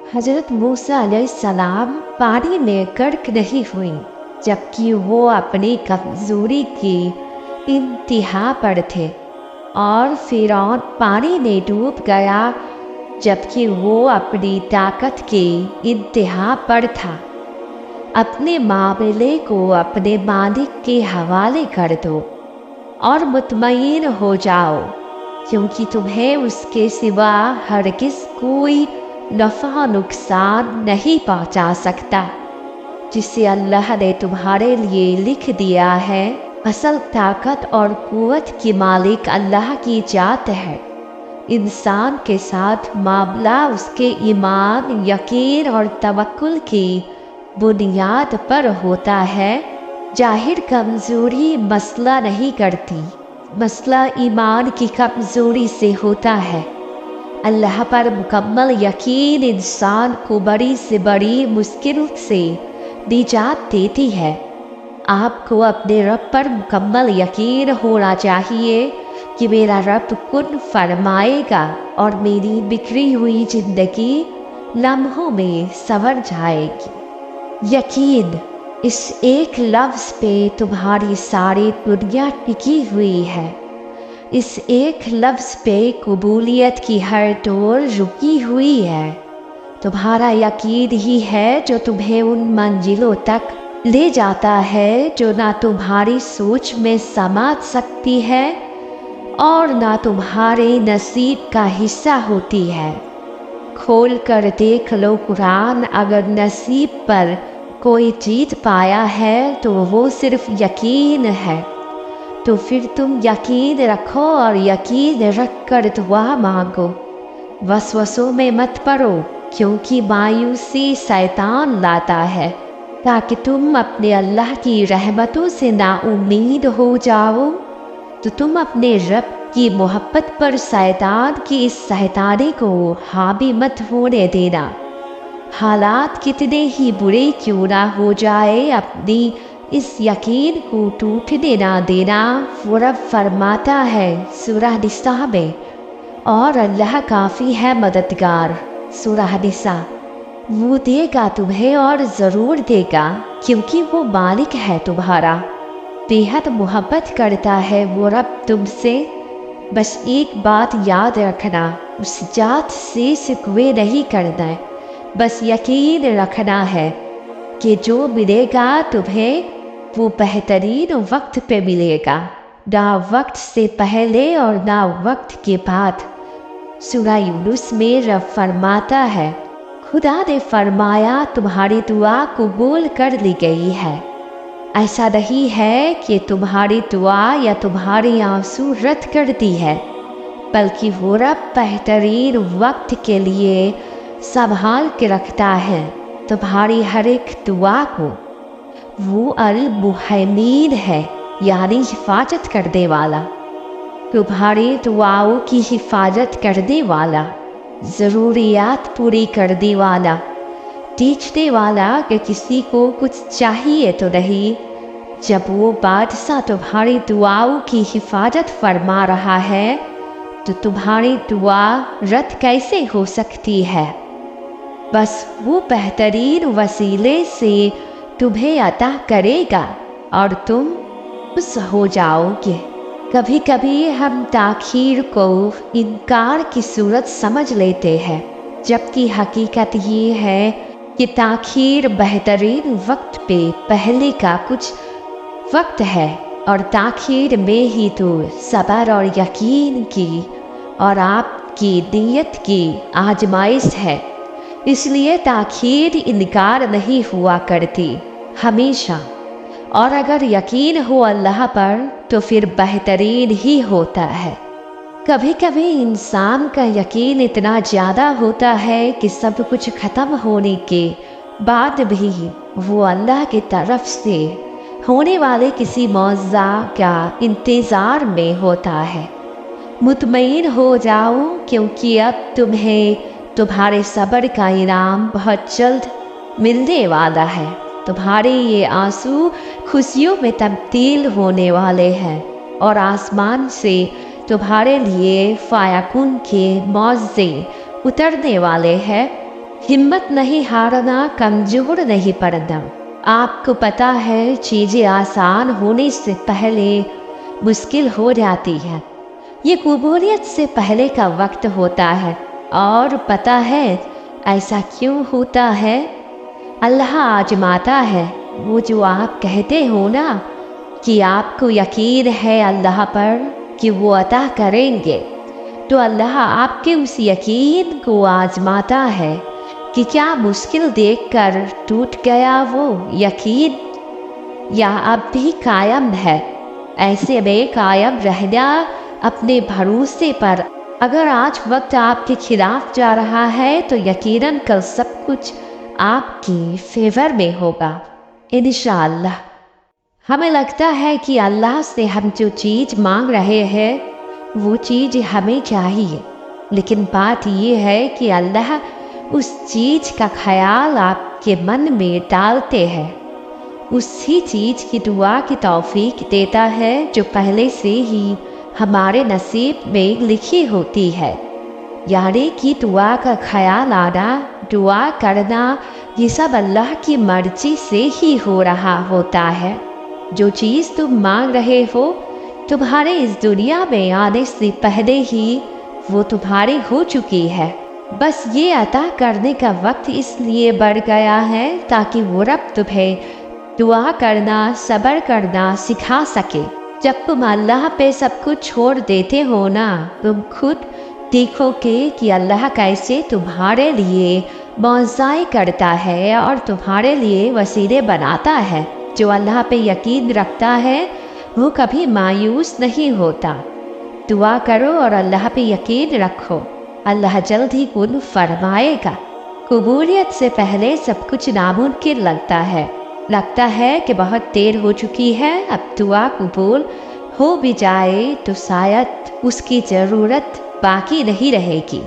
हजरत मूसा अलैहिस्सलाम पानी में गर्क नहीं हुई, जबकि वो अपनी कमजोरी की इंतहा पर थे, और फिरौन पानी में डूब गया जबकि वो अपनी ताकत की इंतहा पर था। अपने मामले को अपने मालिक के हवाले कर दो और मुतमईन हो जाओ, क्योंकि तुम्हें उसके सिवा हरगिज़ कोई नफ़ा नुकसान नहीं पहुंचा सकता। जिसे अल्लाह ने तुम्हारे लिए लिख दिया है, असल ताकत और कुव्वत की मालिक अल्लाह की जात है। इंसान के साथ मामला उसके ईमान, यकीन और तवक्कुल की बुनियाद पर होता है। जाहिर कमज़ोरी मसला नहीं करती, मसला ईमान की कमज़ोरी से होता है। अल्लाह पर मुकम्मल यकीन इंसान को बड़ी से बड़ी मुश्किल से निजात देती है। आपको अपने रब पर मुकम्मल यकीन होना चाहिए कि मेरा रब कुन फरमाएगा और मेरी बिखरी हुई जिंदगी लम्हों में संवर जाएगी। यकीन, इस एक लफ्ज़ पे तुम्हारी सारी दुनिया टिकी हुई है। इस एक लफ्ज़ पे कबूलियत की हर डोर रुकी हुई है। तुम्हारा यकीन ही है जो तुम्हें उन मंजिलों तक ले जाता है जो ना तुम्हारी सोच में समा सकती है और ना तुम्हारे नसीब का हिस्सा होती है। खोल कर देख लो कुरान, अगर नसीब पर कोई जीत पाया है तो वो सिर्फ यकीन है। तो फिर तुम यकीन रखो और यकीन रख कर दुआ मांगो। वसवसों में मत पड़ो, क्योंकि मायूसी शैतान लाता है ताकि तुम अपने अल्लाह की रहमतों से नाउम्मीद हो जाओ। तो तुम अपने रब की मोहब्बत पर शैतान की इस शैतानी को हावी मत होने देना। हालात कितने ही बुरे क्यों ना हो जाए, अपनी इस यकीन को टूटने ना देना। वो रब फरमाता है सूरह निसा में, और अल्लाह काफ़ी है मददगार। सूरह निसा। वो देगा तुम्हें और ज़रूर देगा, क्योंकि वो मालिक है तुम्हारा। बेहद मोहब्बत करता है वो रब तुमसे। बस एक बात याद रखना, उस जात से शिकवे नहीं करना, बस यकीन रखना है कि जो मिलेगा तुम्हें वो बेहतरीन वक्त पे मिलेगा, ना वक्त से पहले और ना वक्त के बाद। सूरह यूनुस में रब फरमाता है, खुदा ने फरमाया तुम्हारी दुआ कबूल कर ली गई है। ऐसा नहीं है कि तुम्हारी दुआ या तुम्हारी आंसू रद्द कर दी है, बल्कि वो रब बेहतरीन वक्त के लिए संभाल के रखता है तुम्हारी हर एक दुआ को। वो अल मुहैमीन है, यानी हिफाजत करने वाला, तुम्हारी दुआओं की हिफाजत करने वाला, ज़रूरियात पूरी करने वाला, टीचने वाला कि किसी को कुछ चाहिए तो नहीं। जब वो बादशाह तुम्हारी दुआओं की हिफाजत फरमा रहा है तो तुम्हारी दुआ रद्द कैसे हो सकती है। बस वो बेहतरीन वसीले से तुम्हें अता करेगा और तुम खुश हो जाओगे। कभी कभी हम ताखीर को इनकार की सूरत समझ लेते हैं, जबकि हकीकत ये है कि ताखीर बेहतरीन वक्त पे पहले का कुछ वक्त है, और ताखीर में ही तो सब्र और यकीन की और आपकी नीयत की आजमाइश है। इसलिए ताखीर इनकार नहीं हुआ करती हमेशा, और अगर यकीन हो अल्लाह पर तो फिर बेहतरीन ही होता है। कभी कभी इंसान का यकीन इतना ज़्यादा होता है कि सब कुछ ख़त्म होने के बाद भी वो अल्लाह की तरफ से होने वाले किसी मौज़ा का इंतज़ार में होता है। मुतमईन हो जाओ, क्योंकि अब तुम्हें तुम्हारे सब्र का इनाम बहुत जल्द मिलने वाला है। तुम्हारे ये आंसू खुशियों में तब्दील होने वाले हैं, और आसमान से तुम्हारे लिए फायाकुन के मौज़े उतरने वाले हैं। हिम्मत नहीं हारना, कमजोर नहीं पड़ना। आपको पता है चीज़ें आसान होने से पहले मुश्किल हो जाती है। ये कबूलियत से पहले का वक्त होता है। और पता है ऐसा क्यों होता है? अल्लाह आजमाता है। वो जो आप कहते हो ना कि आपको यकीन है अल्लाह पर कि वो अता करेंगे, तो अल्लाह आपके उस यकीन को आजमाता है कि क्या मुश्किल देखकर टूट गया वो यकीन, या अब भी कायम है। ऐसे में कायम रहना अपने भरोसे पर। अगर आज वक्त आपके खिलाफ जा रहा है तो यकीनन कल सब कुछ आपकी फेवर में होगा इंशाअल्लाह। हमें लगता है कि अल्लाह से हम जो चीज़ मांग रहे हैं वो चीज़ हमें चाहिए, लेकिन बात ये है कि अल्लाह उस चीज़ का ख्याल आपके मन में डालते हैं, उसी चीज़ की दुआ की तौफीक देता है जो पहले से ही हमारे नसीब में लिखी होती है। यानी कि दुआ का ख्याल आना, दुआ करना, ये सब अल्लाह की मर्जी से ही हो रहा होता है। जो चीज़ तुम मांग रहे हो तुम्हारे इस दुनिया में आने से पहले ही वो तुम्हारी हो चुकी है। बस ये अता करने का वक्त इसलिए बढ़ गया है ताकि वो रब तुम्हें दुआ करना, सब्र करना सिखा सके। जब तुम अल्लाह पे सब कुछ छोड़ देते हो ना, तुम खुद देखोगे कि अल्लाह कैसे तुम्हारे लिए मौज़ाएं करता है और तुम्हारे लिए वसीले बनाता है। जो अल्लाह पे यकीन रखता है वो कभी मायूस नहीं होता। दुआ करो और अल्लाह पे यकीन रखो, अल्लाह जल्द ही कुन फरमाएगा। कबूलियत से पहले सब कुछ नामुमकिन लगता है कि बहुत देर हो चुकी है, अब दुआ कबूल हो भी जाए तो शायद उसकी ज़रूरत बाकी नहीं रहेगी।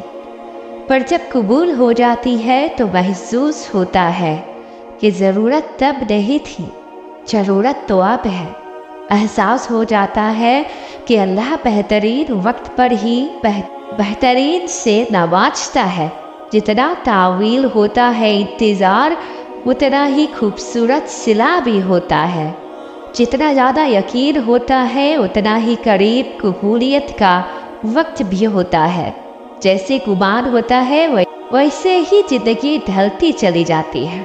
पर जब कबूल हो जाती है तो महसूस होता है कि ज़रूरत तब नहीं थी, ज़रूरत तो अब है। एहसास हो जाता है कि अल्लाह बेहतरीन वक्त पर ही बेहतरीन से नवाजता है। जितना तावील होता है इंतज़ार, उतना ही खूबसूरत सिला भी होता है। जितना ज़्यादा यकीन होता है उतना ही करीब कबूलियत का वक्त भी होता है। जैसे गुमान होता है वैसे ही ज़िंदगी ढलती चली जाती है।